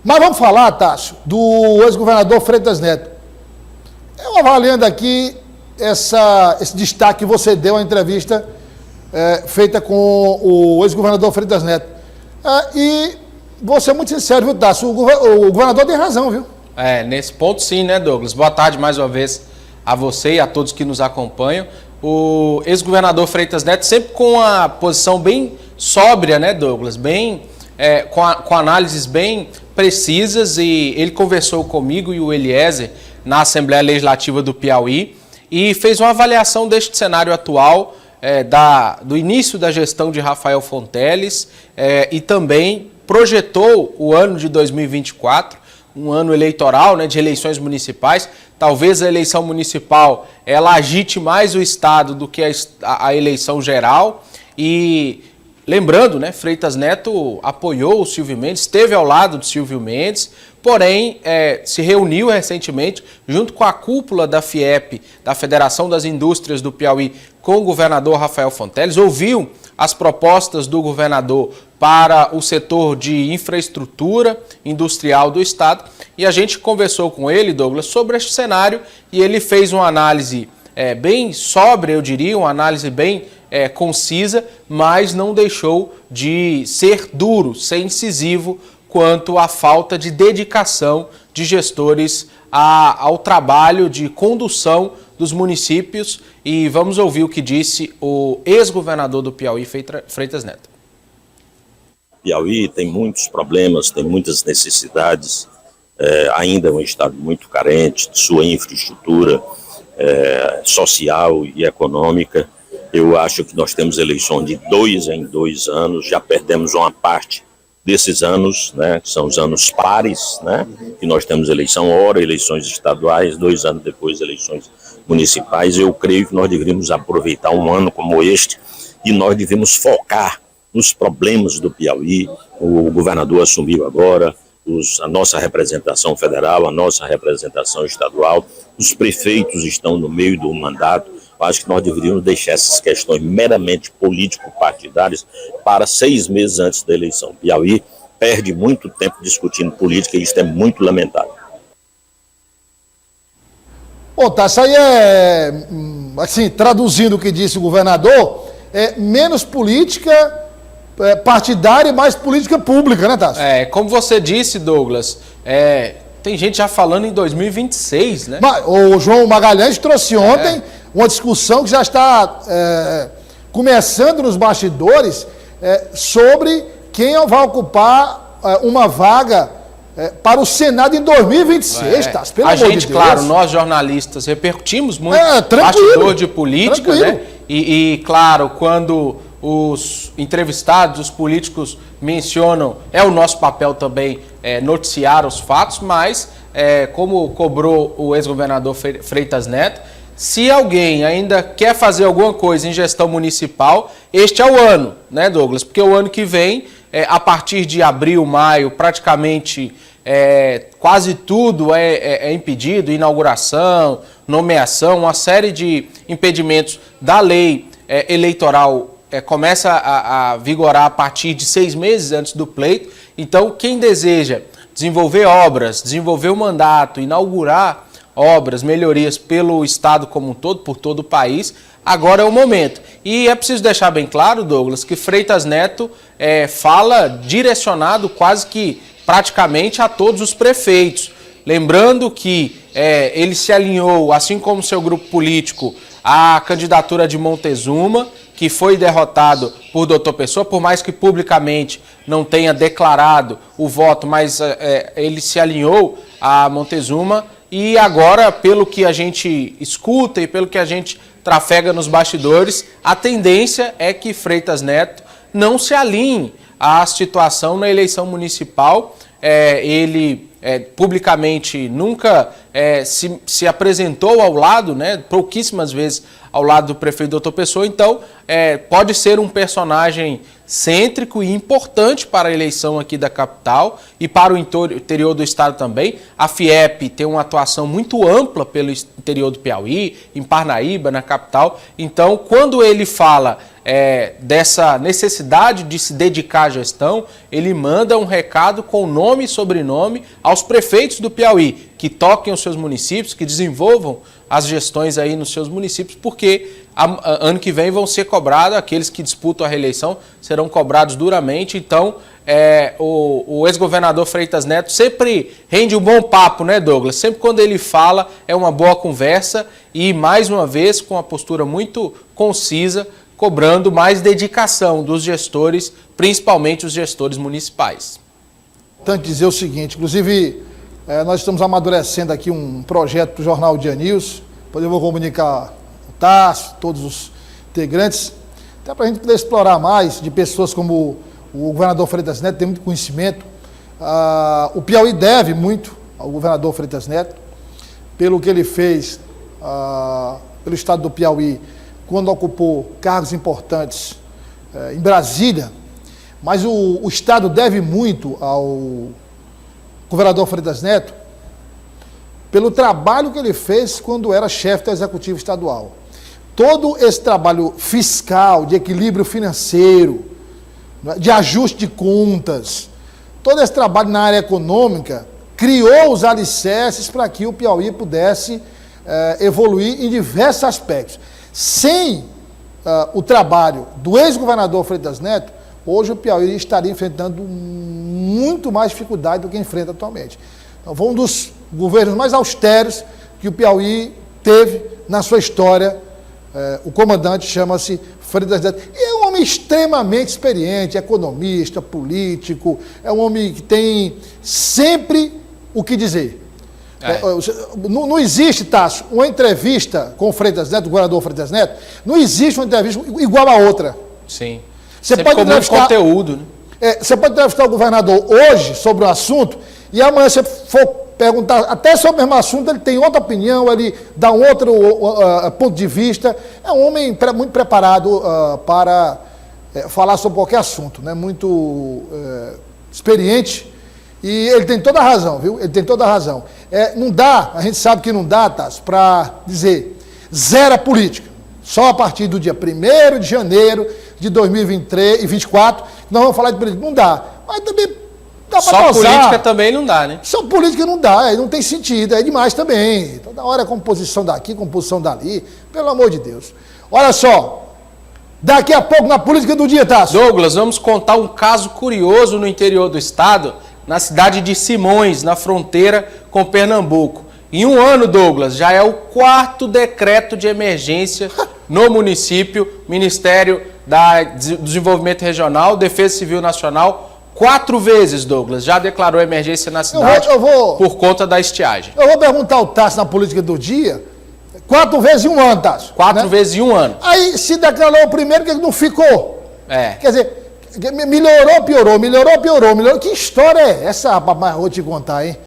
Mas vamos falar, Tássio, do ex-governador Freitas Neto. Eu avaliando aqui esse destaque que você deu à entrevista feita com o ex-governador Freitas Neto. E vou ser muito sincero, viu, Tássio? O governador tem razão, viu? Nesse ponto sim, né, Douglas? Boa tarde mais uma vez a você e a todos que nos acompanham. O ex-governador Freitas Neto sempre com a posição bem sóbria, né, Douglas? Bem, com análises bem precisas, e ele conversou comigo e o Eliezer na Assembleia Legislativa do Piauí e fez uma avaliação deste cenário atual, do início da gestão de Rafael Fonteles, e também projetou o ano de 2024, um ano eleitoral, né, de eleições municipais. Talvez a eleição municipal ela agite mais o Estado do que a eleição geral. E lembrando, né, Freitas Neto apoiou o Silvio Mendes, esteve ao lado do Silvio Mendes, porém se reuniu recentemente junto com a cúpula da FIEP, da Federação das Indústrias do Piauí, com o governador Rafael Fonteles, ouviu as propostas do governador para o setor de infraestrutura industrial do Estado, e a gente conversou com ele, Douglas, sobre este cenário, e ele fez uma análise bem sóbria, eu diria, uma análise bem concisa, mas não deixou de ser duro, ser incisivo quanto à falta de dedicação de gestores ao trabalho de condução dos municípios. E vamos ouvir o que disse o ex-governador do Piauí, Freitas Neto. Piauí tem muitos problemas, tem muitas necessidades, ainda é um estado muito carente de sua infraestrutura social e econômica. Eu acho que nós temos eleições de 2 em 2 anos, já perdemos uma parte desses anos, né, que são os anos pares, né, que nós temos eleições estaduais, 2 anos depois eleições municipais. Eu creio que nós deveríamos aproveitar um ano como este e nós devemos focar nos problemas do Piauí. O governador assumiu agora, a nossa representação federal, a nossa representação estadual, os prefeitos estão no meio do mandato. Eu acho que nós deveríamos deixar essas questões meramente político-partidárias para 6 meses antes da eleição. Piauí perde muito tempo discutindo política e isso é muito lamentável. Bom, tá, isso aí assim, traduzindo o que disse o governador, menos política partidária e mais política pública, né, Tássio? Como você disse, Douglas, tem gente já falando em 2026, né? O João Magalhães trouxe ontem uma discussão que já está começando nos bastidores sobre quem vai ocupar uma vaga para o Senado em 2026, Tássio, pelo amor de Deus. Claro, nós jornalistas repercutimos muito bastidor de política, né? E claro, quando os entrevistados, os políticos mencionam, é o nosso papel também noticiar os fatos, mas como cobrou o ex-governador Freitas Neto, se alguém ainda quer fazer alguma coisa em gestão municipal, este é o ano, né, Douglas? Porque o ano que vem, a partir de abril, maio, praticamente quase tudo é impedido, inauguração, nomeação, uma série de impedimentos da lei eleitoral começa a vigorar a partir de 6 meses antes do pleito. Então, quem deseja desenvolver obras, desenvolver o mandato, inaugurar obras, melhorias pelo Estado como um todo, por todo o país, agora é o momento. E é preciso deixar bem claro, Douglas, que Freitas Neto fala direcionado quase que praticamente a todos os prefeitos. Lembrando que ele se alinhou, assim como seu grupo político, à candidatura de Montezuma, que foi derrotado por Dr. Pessoa, por mais que publicamente não tenha declarado o voto, mas ele se alinhou a Montezuma. E agora, pelo que a gente escuta e pelo que a gente trafega nos bastidores, a tendência é que Freitas Neto não se alinhe à situação na eleição municipal. Ele publicamente nunca se apresentou ao lado, né, pouquíssimas vezes ao lado do prefeito Dr. Pessoa, então pode ser um personagem cêntrico e importante para a eleição aqui da capital e para o interior do estado também. A FIEP tem uma atuação muito ampla pelo interior do Piauí, em Parnaíba, na capital. Então, quando ele fala dessa necessidade de se dedicar à gestão, ele manda um recado com nome e sobrenome aos prefeitos do Piauí, que toquem os seus municípios, que desenvolvam as gestões aí nos seus municípios, porque ano que vem vão ser cobrados, aqueles que disputam a reeleição serão cobrados duramente. Então, o ex-governador Freitas Neto sempre rende um bom papo, né, Douglas? Sempre quando ele fala é uma boa conversa e, mais uma vez, com uma postura muito concisa, cobrando mais dedicação dos gestores, principalmente os gestores municipais. Importante dizer o seguinte, inclusive nós estamos amadurecendo aqui um projeto do Jornal Dia News, depois eu vou comunicar o Tasso, todos os integrantes, até para a gente poder explorar mais de pessoas como o governador Freitas Neto, tem muito conhecimento. O Piauí deve muito ao governador Freitas Neto, pelo que ele fez pelo estado do Piauí, quando ocupou cargos importantes em Brasília, mas o estado deve muito ao governador Freitas Neto pelo trabalho que ele fez quando era chefe do Executivo Estadual. Todo esse trabalho fiscal, de equilíbrio financeiro, de ajuste de contas, todo esse trabalho na área econômica criou os alicerces para que o Piauí pudesse evoluir em diversos aspectos. Sem o trabalho do ex-governador Freitas Neto, hoje o Piauí estaria enfrentando muito mais dificuldade do que enfrenta atualmente. Então, foi um dos governos mais austeros que o Piauí teve na sua história. O comandante chama-se Freitas Neto. E é um homem extremamente experiente, economista, político, é um homem que tem sempre o que dizer. Não existe, Tasso, uma entrevista com o Freitas Neto, o governador Freitas Neto, não existe uma entrevista igual a outra. Sim. Você pode entrevistar conteúdo, né? Você pode entrevistar o governador hoje sobre o assunto e amanhã você for perguntar até sobre o mesmo assunto, ele tem outra opinião, ele dá um outro ponto de vista. É um homem muito preparado para falar sobre qualquer assunto, né? Muito experiente. E ele tem toda a razão, viu? Ele tem toda a razão. Não dá, a gente sabe que não dá, Tasso, para dizer zero a política. Só a partir do dia 1º de janeiro de 2023 e 2024, nós vamos falar de política. Não dá. Mas também dá para dosar. Só política também não dá, né? Só política não dá, não tem sentido, é demais também. Toda hora é composição daqui, composição dali, pelo amor de Deus. Olha só, daqui a pouco na política do dia, Tasso. Douglas, vamos contar um caso curioso no interior do estado, na cidade de Simões, na fronteira com Pernambuco. Em um ano, Douglas, já é o 4º decreto de emergência no município, Ministério do Desenvolvimento Regional, Defesa Civil Nacional, 4 vezes, Douglas, já declarou emergência na cidade por conta da estiagem. Eu vou perguntar ao Tasso na política do dia, 4 vezes em um ano, Tasso. 4 vezes em um ano. Aí, se declarou o primeiro, que não ficou. Quer dizer, melhorou, piorou, melhorou, piorou, melhorou. Que história é essa, rapaz? Mas vou te contar, hein?